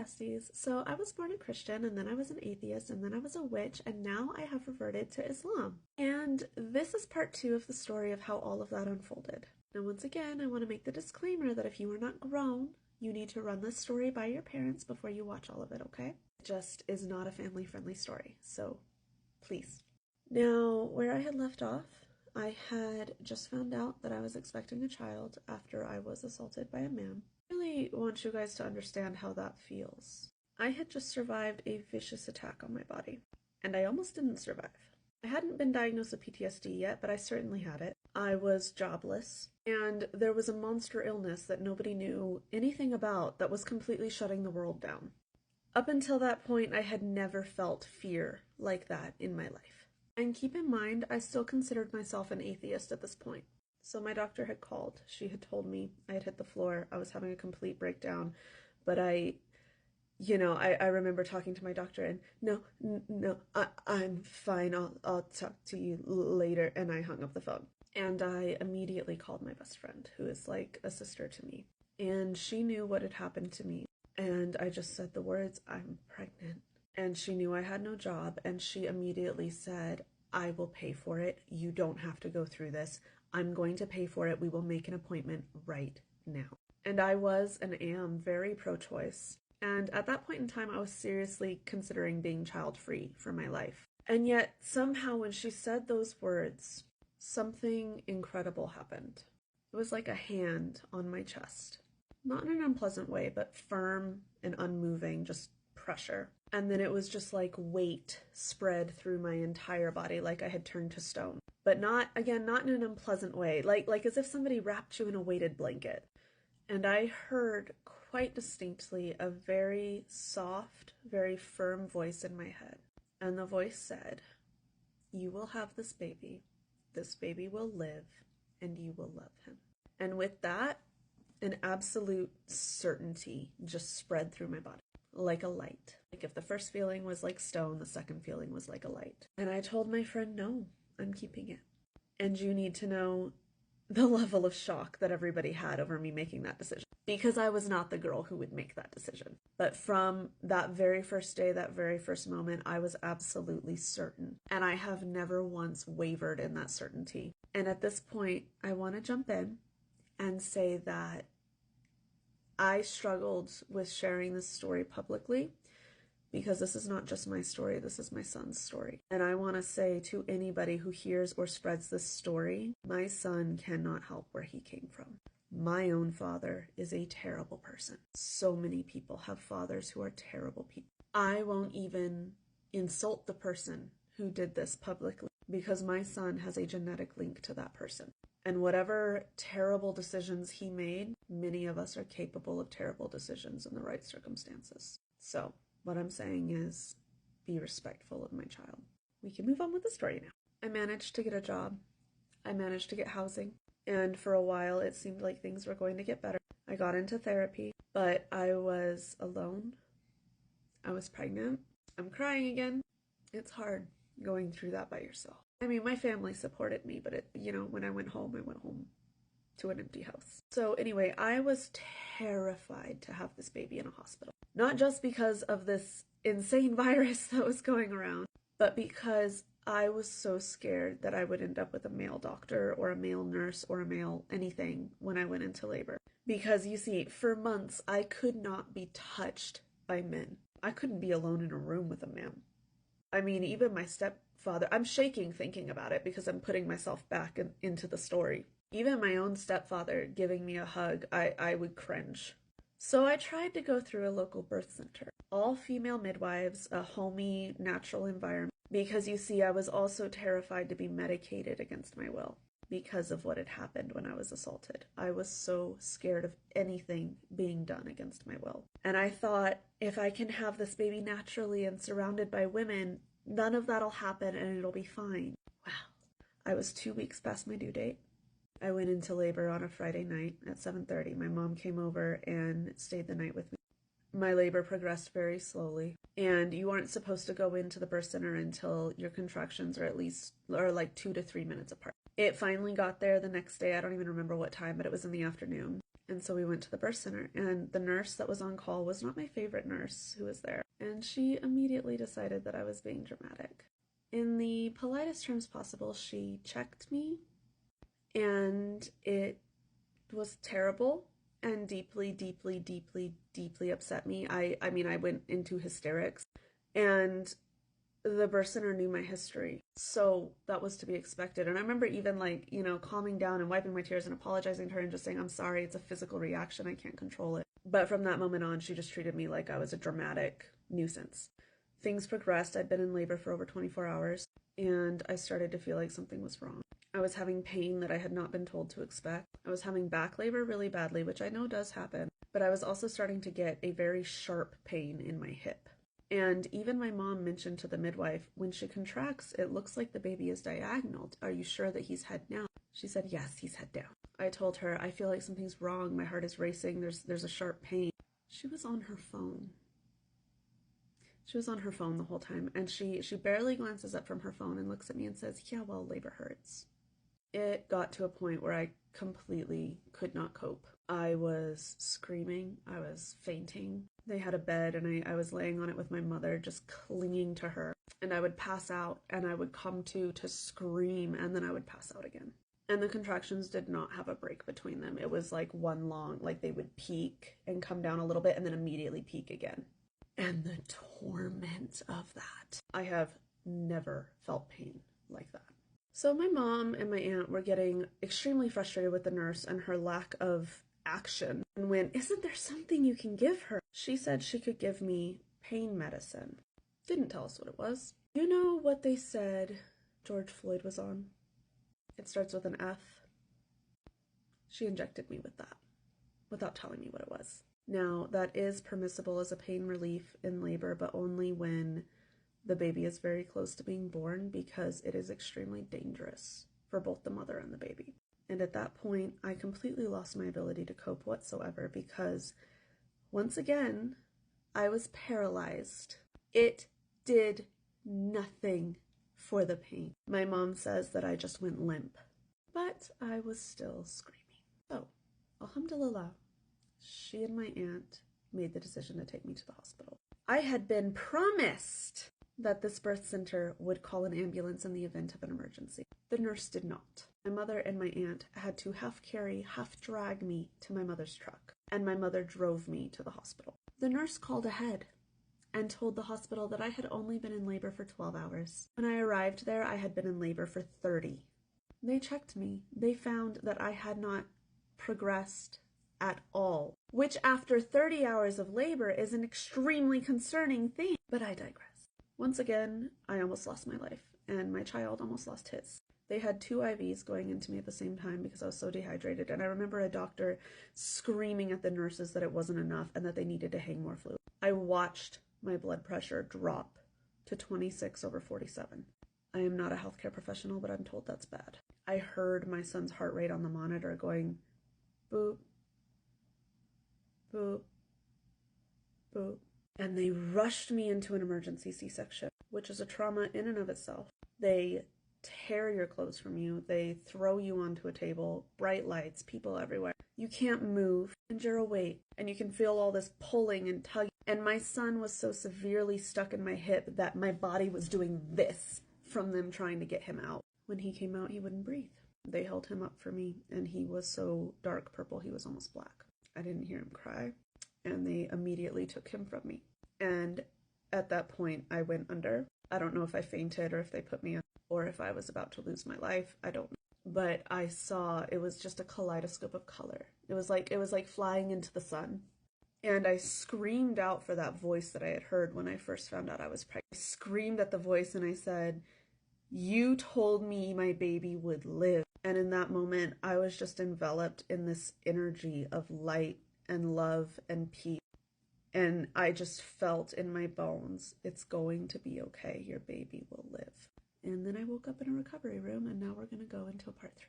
besties. So I was born a Christian, and then I was an atheist, and then I was a witch, and now I have reverted to Islam. And this is part 2 of the story of how all of that unfolded. Now, once again, I want to make the disclaimer that if you are not grown, you need to run this story by your parents before you watch all of it, okay? It just is not a family-friendly story, so please. Now, where I had left off, I had just found out that I was expecting a child after I was assaulted by a man. I really want you guys to understand how that feels. I had just survived a vicious attack on my body, and I almost didn't survive. I hadn't been diagnosed with PTSD yet, but I certainly had it. I was jobless, and there was a monster illness that nobody knew anything about that was completely shutting the world down. Up until that point, I had never felt fear like that in my life. And keep in mind, I still considered myself an atheist at this point. So my doctor had called. She had told me I had hit the floor. I was having a complete breakdown, but I remember talking to my doctor and no, I'm fine. I'll talk to you later. And I hung up the phone. And I immediately called my best friend, who is like a sister to me. And she knew what had happened to me. And I just said the words, I'm pregnant. And she knew I had no job. And she immediately said, I will pay for it. You don't have to go through this. I'm going to pay for it. We will make an appointment right now. And I was and am very pro-choice. And at that point in time, I was seriously considering being child-free for my life. And yet, somehow, when she said those words, something incredible happened. It was like a hand on my chest. Not in an unpleasant way, but firm and unmoving, just pressure. And then it was just like weight spread through my entire body, like I had turned to stone. But not in an unpleasant way, like as if somebody wrapped you in a weighted blanket. And I heard quite distinctly a very soft, very firm voice in my head. And the voice said, you will have this baby will live, and you will love him. And with that, an absolute certainty just spread through my body, like a light. Like if the first feeling was like stone, the second feeling was like a light. And I told my friend, no, I'm keeping it. And you need to know the level of shock that everybody had over me making that decision. Because I was not the girl who would make that decision. But from that very first day, that very first moment, I was absolutely certain. And I have never once wavered in that certainty. And at this point, I want to jump in and say that I struggled with sharing this story publicly because this is not just my story, this is my son's story. And I want to say to anybody who hears or spreads this story, my son cannot help where he came from. My own father is a terrible person. So many people have fathers who are terrible people. I won't even insult the person who did this publicly because my son has a genetic link to that person. And whatever terrible decisions he made, many of us are capable of terrible decisions in the right circumstances. So what I'm saying is be respectful of my child. We can move on with the story now. I managed to get a job. I managed to get housing. And for a while, it seemed like things were going to get better. I got into therapy, but I was alone. I was pregnant. I'm crying again. It's hard going through that by yourself. I mean, my family supported me, but when I went home to an empty house. So anyway, I was terrified to have this baby in a hospital. Not just because of this insane virus that was going around, but because I was so scared that I would end up with a male doctor or a male nurse or a male anything when I went into labor. Because you see, for months, I could not be touched by men. I couldn't be alone in a room with a man. I mean, even my stepfather, I'm shaking thinking about it because I'm putting myself back into the story. Even my own stepfather giving me a hug, I would cringe. So I tried to go through a local birth center. All female midwives, a homey, natural environment. Because you see, I was also terrified to be medicated against my will because of what had happened when I was assaulted. I was so scared of anything being done against my will. And I thought, if I can have this baby naturally and surrounded by women, none of that'll happen and it'll be fine. Wow. I was 2 weeks past my due date. I went into labor on a Friday night at 7:30. My mom came over and stayed the night with me. My labor progressed very slowly, and you aren't supposed to go into the birth center until your contractions are like 2 to 3 minutes apart. It finally got there the next day. I don't even remember what time, but it was in the afternoon. And so we went to the birth center, and the nurse that was on call was not my favorite nurse who was there. And she immediately decided that I was being dramatic. In the politest terms possible, she checked me, and it was terrible and deeply, deeply, deeply, deeply upset me. I mean, I went into hysterics, and the birth center knew my history, so that was to be expected. And I remember even like, calming down and wiping my tears and apologizing to her and just saying, I'm sorry, it's a physical reaction, I can't control it. But from that moment on, she just treated me like I was a dramatic nuisance. Things progressed. I'd been in labor for over 24 hours, and I started to feel like something was wrong. I was having pain that I had not been told to expect. I was having back labor really badly, which I know does happen, but I was also starting to get a very sharp pain in my hip. And even my mom mentioned to the midwife, when she contracts, it looks like the baby is diagonal. Are you sure that he's head down? She said, yes, he's head down. I told her, I feel like something's wrong. My heart is racing. There's a sharp pain. She was on her phone. She was on her phone the whole time, and she barely glances up from her phone and looks at me and says, yeah, well, labor hurts. It got to a point where I completely could not cope. I was screaming. I was fainting. They had a bed, and I was laying on it with my mother, just clinging to her. And I would pass out, and I would come to scream, and then I would pass out again. And the contractions did not have a break between them. It was like one long, like they would peak and come down a little bit and then immediately peak again. And the torment of that. I have never felt pain like that. So my mom and my aunt were getting extremely frustrated with the nurse and her lack of action. And when, isn't there something you can give her? She said she could give me pain medicine. Didn't tell us what it was. You know what they said George Floyd was on? It starts with an F. She injected me with that without telling me what it was. Now, that is permissible as a pain relief in labor, but only when the baby is very close to being born, because it is extremely dangerous for both the mother and the baby. And at that point, I completely lost my ability to cope whatsoever, because once again, I was paralyzed. It did nothing for the pain. My mom says that I just went limp, but I was still screaming. So, alhamdulillah, she and my aunt made the decision to take me to the hospital. I had been promised that this birth center would call an ambulance in the event of an emergency. The nurse did not. My mother and my aunt had to half carry, half drag me to my mother's truck, and my mother drove me to the hospital. The nurse called ahead and told the hospital that I had only been in labor for 12 hours. When I arrived there, I had been in labor for 30. They checked me. They found that I had not progressed at all, which after 30 hours of labor is an extremely concerning thing. But I digress. Once again, I almost lost my life, and my child almost lost his. They had 2 IVs going into me at the same time because I was so dehydrated, and I remember a doctor screaming at the nurses that it wasn't enough and that they needed to hang more fluid. I watched my blood pressure drop to 26/47. I am not a healthcare professional, but I'm told that's bad. I heard my son's heart rate on the monitor going boop, boop, boop. And they rushed me into an emergency C-section, which is a trauma in and of itself. They tear your clothes from you. They throw you onto a table, bright lights, people everywhere. You can't move, and you're awake, and you can feel all this pulling and tugging. And my son was so severely stuck in my hip that my body was doing this from them trying to get him out. When he came out, he wouldn't breathe. They held him up for me, and he was so dark purple, he was almost black. I didn't hear him cry, and they immediately took him from me. And at that point, I went under. I don't know if I fainted or if they put me on, or if I was about to lose my life. I don't know. But I saw, it was just a kaleidoscope of color. It was like flying into the sun. And I screamed out for that voice that I had heard when I first found out I was pregnant. I screamed at the voice and I said, "You told me my baby would live." And in that moment, I was just enveloped in this energy of light and love and peace. And I just felt in my bones, it's going to be okay. Your baby will live. And then I woke up in a recovery room, and now we're going to go into part 3.